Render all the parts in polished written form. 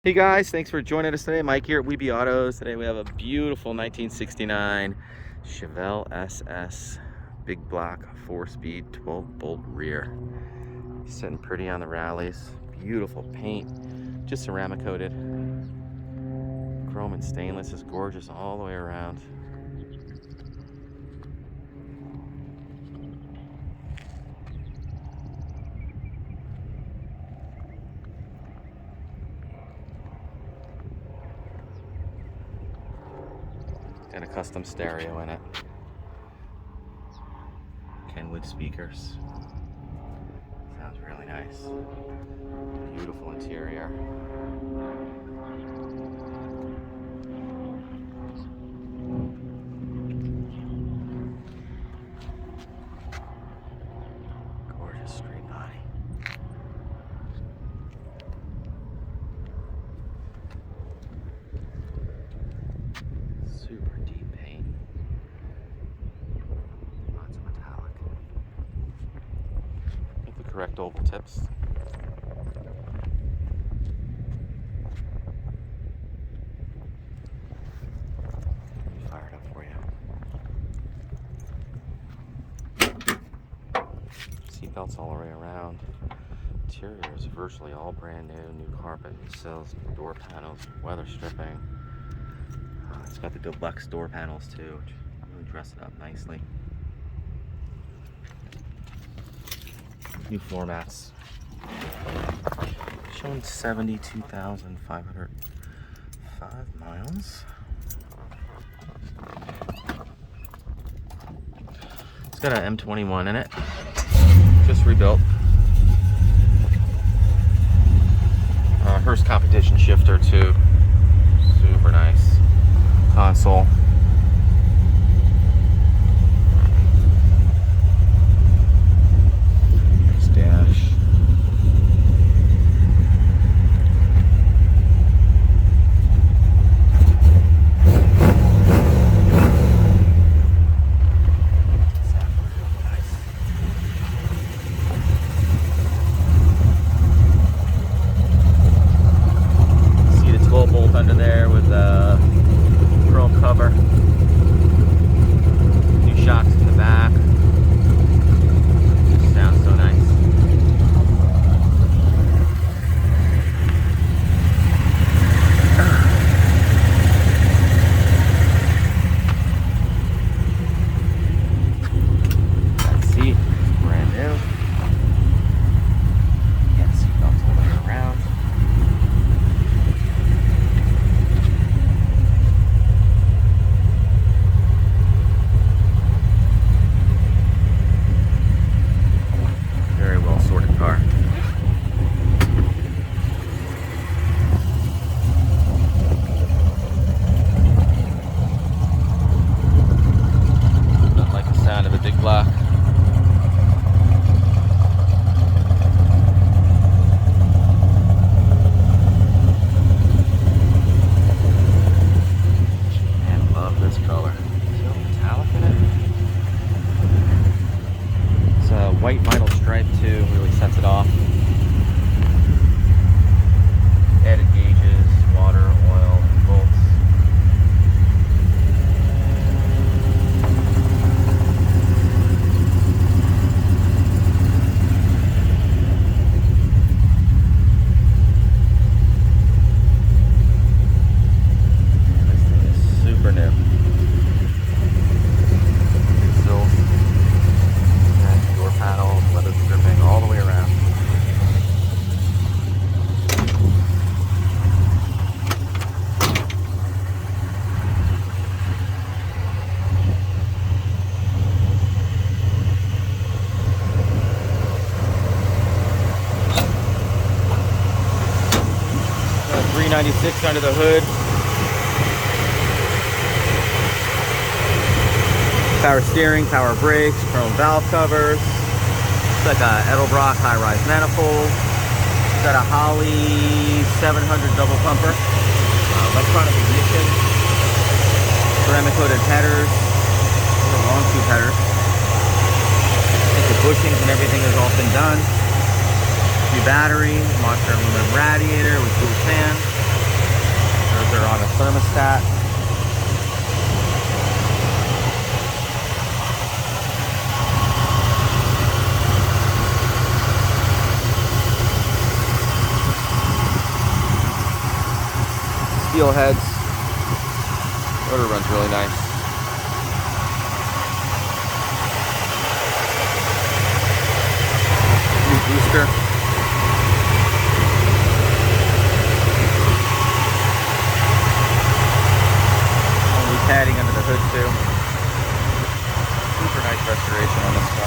Hey guys, thanks for joining us today. Mike here at Weeby Autos. Today we have a beautiful 1969 Chevelle SS big block 4-speed 12-bolt rear. Sitting pretty on the rallies. Beautiful paint, just ceramic coated. Chrome and stainless is gorgeous all the way around. Got a custom stereo in it. Kenwood speakers. Sounds really nice. Beautiful interior. Gorgeous straight body. Super deep paint. Lots of metallic. I think the correct oval tips. Let me fire it up for you. Seatbelts all the way around. Interior is virtually all brand new carpet, new sills, door panels, weather stripping. It's got the deluxe door panels too, which really dress it up nicely. New floor mats. Showing 72,505 miles. It's got an M21 in it, just rebuilt. Hurst competition shifter too, super nice. Console. Nice dash. See the 12-bolt under there with chrome cover. New shocks in the back. Just sounds so nice. That seat, brand new. Yeah, seatbelts all the way around. Very well sorted car. Don't like the sound of a big block. Man, I love this color. See all the metallic in it? It's a white vinyl stripe too, really sets it off. Added gauges, water, oil, bolts. Man, this thing is super new. New sills. Door panels, weather stripping all the way around. Got a 396 under the hood. Power steering, power brakes, chrome valve covers. It's like a Edelbrock high-rise manifold. It's got a Holley 700 double pumper. Electronic ignition. Ceramic coated headers. Long tube headers. I think the bushings and everything has all been done. New battery, Monster aluminum radiator with dual fan. thermostat. Steel heads. Motor runs really nice. New booster. Only padding under the hood too. Super nice restoration on this car.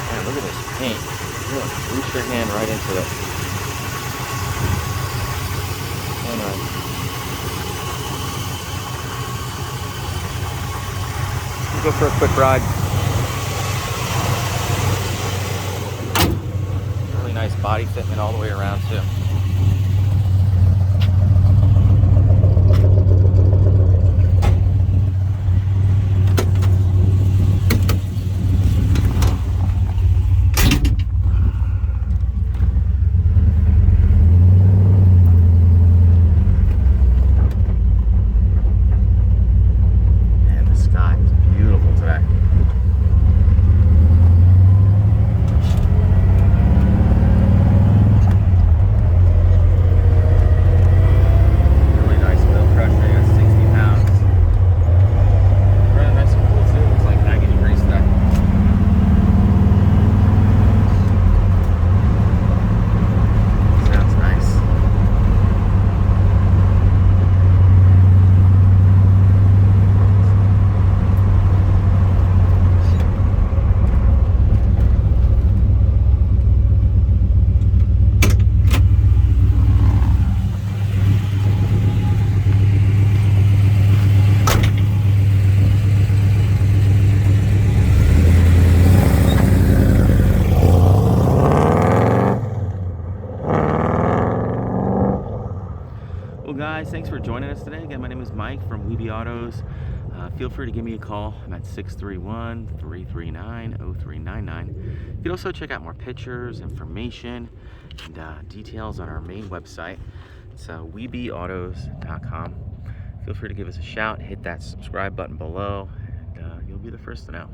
Man, look at this paint. Really reach your hand right into it. We'll go for a quick ride. Really nice body fitment all the way around too. Well guys, thanks for joining us today. Again, my name is Mike from Weeby Autos. Feel free to give me a call. I'm at 631-339-0399. You can also check out more pictures, information, and details on our main website. It's weebyautos.com. Feel free to give us a shout, hit that subscribe button below, and you'll be the first to know.